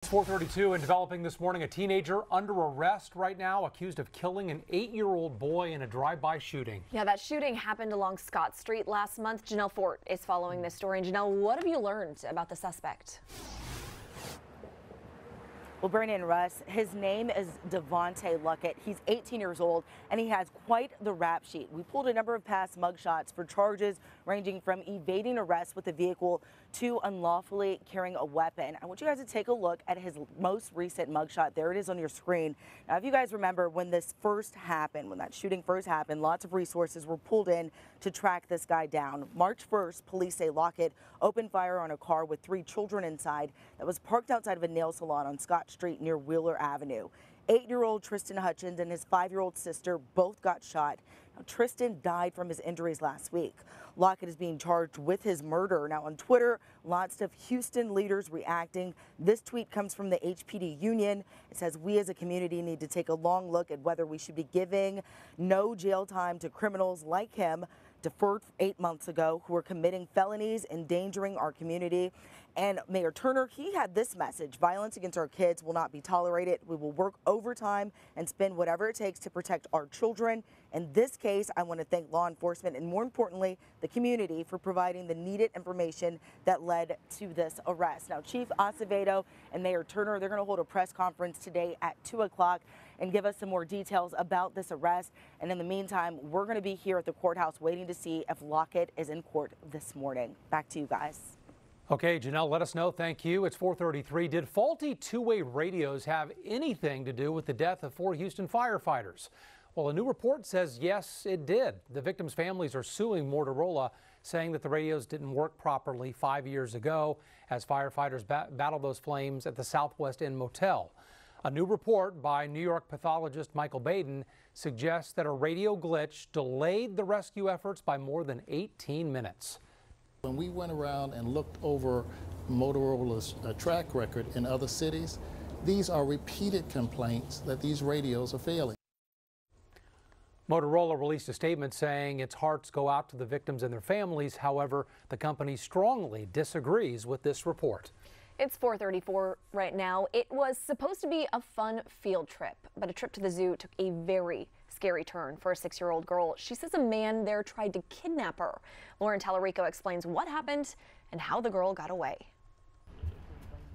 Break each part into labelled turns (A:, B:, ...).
A: It's 4:32 and developing this morning, a teenager under arrest right now, accused of killing an 8-year-old boy in a drive-by shooting.
B: Yeah, that shooting happened along Scott Street last month. Janelle Fort is following this story. And Janelle, what have you learned about the suspect?
C: Well, Brandon, Russ, his name is Devontae Luckett. He's 18 years old, and he has quite the rap sheet. We pulled a number of past mugshots for charges ranging from evading arrest with a vehicle to unlawfully carrying a weapon. I want you guys to take a look at his most recent mugshot. There it is on your screen. Now, if you guys remember when this first happened, when that shooting first happened, lots of resources were pulled in to track this guy down. March 1st, police say Luckett opened fire on a car with 3 children inside that was parked outside of a nail salon on Scott Street near Wheeler Avenue. 8-year-old Tristan Hutchins and his 5-year-old sister both got shot. Now, Tristan died from his injuries last week. Luckett is being charged with his murder. Now, on Twitter, lots of Houston leaders reacting. This tweet comes from the HPD union. It says, "We as a community need to take a long look at whether we should be giving no jail time to criminals like him, deferred 8 months ago, who are committing felonies, endangering our community." And Mayor Turner, he had this message: violence against our kids will not be tolerated. We will work overtime and spend whatever it takes to protect our children. In this case, I want to thank law enforcement and, more importantly, the community for providing the needed information that led to this arrest. Now, Chief Acevedo and Mayor Turner, they're going to hold a press conference today at 2 o'clock and give us some more details about this arrest. And in the meantime, we're going to be here at the courthouse waiting to see if Luckett is in court this morning. Back to you guys.
A: Okay, Janelle, let us know. Thank you. It's 4:33. Did faulty two-way radios have anything to do with the death of 4 Houston firefighters? Well, a new report says yes, it did. The victims' families are suing Motorola, saying that the radios didn't work properly 5 years ago as firefighters battled those flames at the Southwest End Motel. A new report by New York pathologist Michael Baden suggests that a radio glitch delayed the rescue efforts by more than 18 minutes.
D: When we went around and looked over Motorola's track record in other cities, these are repeated complaints that these radios are failing.
A: Motorola released a statement saying its hearts go out to the victims and their families. However, the company strongly disagrees with this report.
B: It's 4:34 right now. It was supposed to be a fun field trip, but a trip to the zoo took a very scary turn for a 6-year-old girl. She says a man there tried to kidnap her. Lauren Tallarico explains what happened and how the girl got away.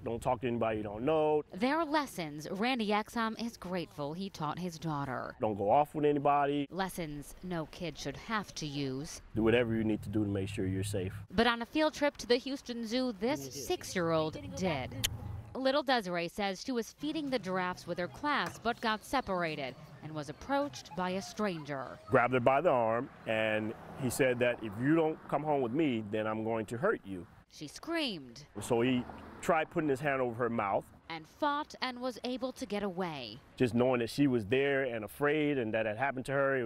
E: Don't talk to anybody you don't know.
F: There are lessons Randy Exum is grateful he taught his daughter.
E: Don't go off with anybody.
F: Lessons no kid should have to use.
E: Do whatever you need to do to make sure you're safe.
F: But on a field trip to the Houston Zoo, this 6-year-old did. Little Desiree says she was feeding the giraffes with her class but got separated and was approached by a stranger.
E: Grabbed her by the arm, and he said that if you don't come home with me, then I'm going to hurt you.
F: She screamed.
E: So he tried putting his hand over her mouth.
F: And fought and was able to get away.
E: Just knowing that she was there and afraid and that had happened to her,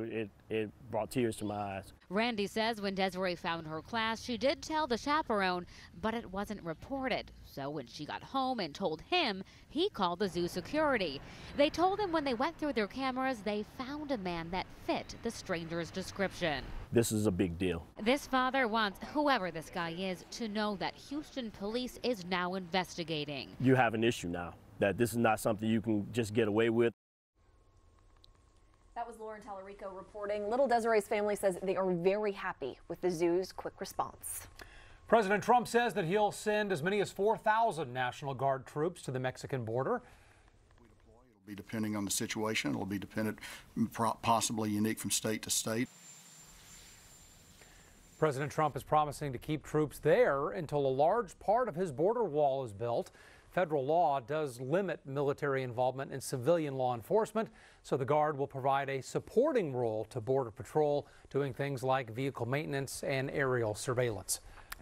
E: it brought tears to my eyes.
F: Randy says when Desiree found her class, she did tell the chaperone, but it wasn't reported. So when she got home and told him, he called the zoo security. They told him when they went through their cameras, they found a man that fit the stranger's description.
E: This is a big deal.
F: This father wants whoever this guy is to know that Houston police is now investigating.
E: You have an issue now, that this is not something you can just get away with.
B: That was Lauren Tallarico reporting. Little Desiree's family says they are very happy with the zoo's quick response.
A: President Trump says that he'll send as many as 4,000 National Guard troops to the Mexican border.
G: It'll be depending on the situation. It'll be dependent, possibly unique from state to state.
A: President Trump is promising to keep troops there until a large part of his border wall is built. Federal law does limit military involvement in civilian law enforcement, so the Guard will provide a supporting role to Border Patrol, doing things like vehicle maintenance and aerial surveillance.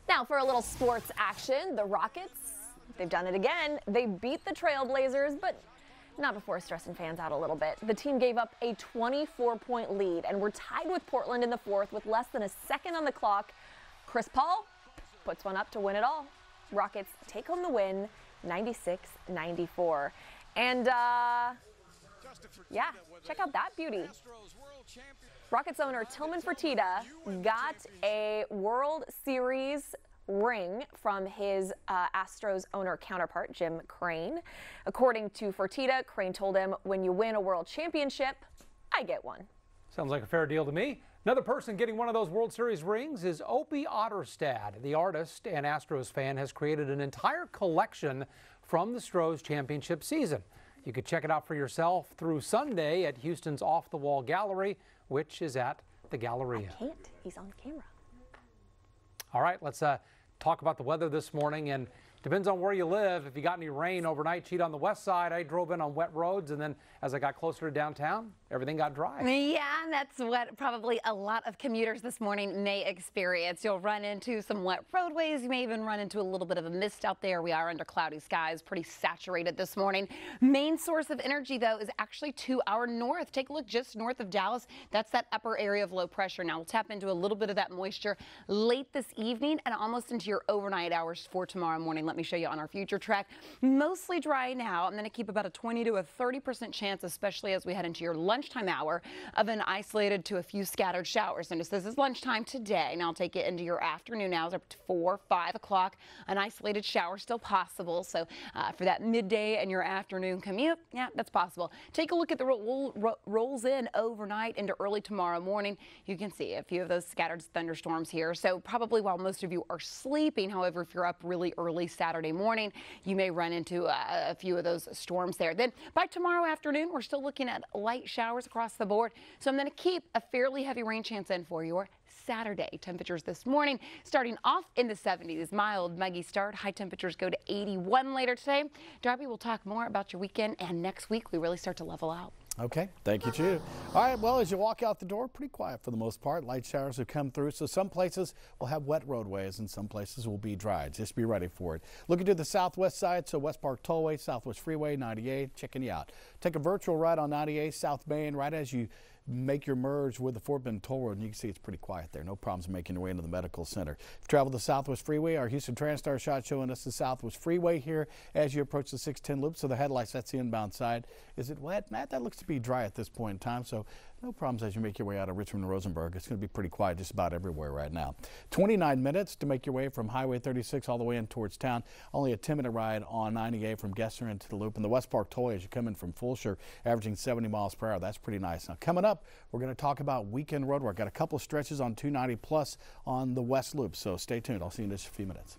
B: Now for a little sports action, the Rockets, they've done it again. They beat the Trailblazers, but not before stressing fans out a little bit. The team gave up a 24-point lead and were tied with Portland in the 4th with less than a second on the clock. Chris Paul puts one up to win it all. Rockets take home the win, 96-94. And yeah, check out that beauty. Rockets owner Tillman Fertitta got a World Series ring from his Astros owner counterpart, Jim Crane. According to Fertitta, Crane told him, "When you win a world championship, I get one."
A: Sounds like a fair deal to me. Another person getting one of those World Series rings is Opie Otterstad. The artist and Astros fan has created an entire collection from the Astros championship season. You could check it out for yourself through Sunday at Houston's Off the Wall Gallery, which is at the Galleria.
B: I can't. He's on camera.
A: All right, let's talk about the weather this morning. And depends on where you live. If you got any rain overnight, cheat on the west side. I drove in on wet roads, and then as I got closer to downtown, everything got dry.
H: Yeah, and that's what probably a lot of commuters this morning may experience. You'll run into some wet roadways. You may even run into a little bit of a mist out there. We are under cloudy skies, pretty saturated this morning. Main source of energy, though, is actually to our north. Take a look just north of Dallas. That's that upper area of low pressure. Now we'll tap into a little bit of that moisture late this evening and almost into your overnight hours for tomorrow morning. Let me show you on our future track. Mostly dry now. I'm going to keep about a 20 to a 30% chance, especially as we head into your lunchtime hour, of an isolated to a few scattered showers. And this is lunchtime today. Now I'll take it into your afternoon hours up to 4, 5 o'clock. An isolated shower still possible. So for that midday and your afternoon commute, yeah, that's possible. Take a look at the rolls in overnight into early tomorrow morning. You can see a few of those scattered thunderstorms here. So probably while most of you are sleeping, however, if you're up really early Saturday morning, you may run into a few of those storms there. Then by tomorrow afternoon, we're still looking at light showers across the board. So I'm going to keep a fairly heavy rain chance in for your Saturday. Temperatures this morning starting off in the 70s. Mild, muggy start. High temperatures go to 81 later today. Darby, we'll talk more about your weekend, and next week we really start to level out.
I: Okay, thank you, Jude. All right, well, as you walk out the door, pretty quiet for the most part. Light showers have come through, so some places will have wet roadways and some places will be dry. Just be ready for it. Looking to the southwest side, so West Park Tollway, Southwest Freeway, 98, checking you out. Take a virtual ride on 98 South Main right as you make your merge with the Fort Bend Toll Road, and you can see it's pretty quiet there. No problems making your way into the medical center. If you travel the Southwest Freeway, our Houston TransStar shot showing us the Southwest Freeway here as you approach the 610 loop. So the headlights, that's the inbound side. Is it wet? Matt, that looks to be dry at this point in time. So no problems as you make your way out of Richmond and Rosenberg. It's going to be pretty quiet just about everywhere right now. 29 minutes to make your way from Highway 36 all the way in towards town. Only a 10-minute ride on 98 from Gessner into the loop. And the West Park Tollway as you come in from Fulsher, averaging 70 miles per hour. That's pretty nice. Now coming up, we're going to talk about weekend road work. Got a couple of stretches on 290 plus on the West Loop. So stay tuned. I'll see you in just a few minutes.